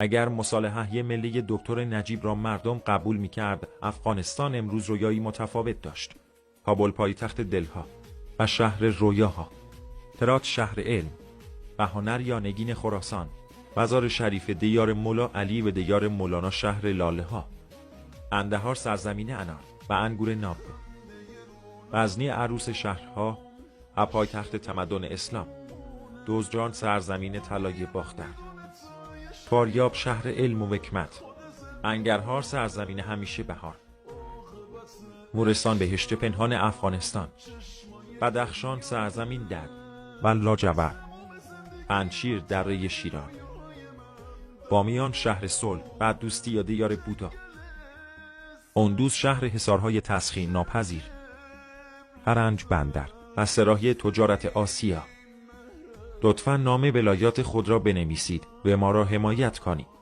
اگر مصالحه ملی دکتر نجیب را مردم قبول می‌کرد، افغانستان امروز رویایی متفاوت داشت. کابل پایتخت دلها و شهر رویاها، هرات شهر علم و هنر یا نگین خراسان، مزار شریف دیار مولا علی و دیار مولانا شهر لاله ها، اندهار سرزمین انار و انگور ناب، غزنی عروس شهرها و پایتخت تمدن اسلام، دزجان سرزمین طلای باختر، فاریاب شهر علم و حکمت، انگرهار سرزمین همیشه بهار، مورستان بهشت پنهان افغانستان، بدخشان سرزمین درد و لاجورد، پنجشیر دره شیران، بامیان شهر صلح و دوستی یا دیار بودا، اندوز شهر حصارهای تسخیر ناپذیر، فرنج بندر و سراحی تجارت آسیا. لطفاً نام ولایات خود را بنویسید و ما را حمایت کنید.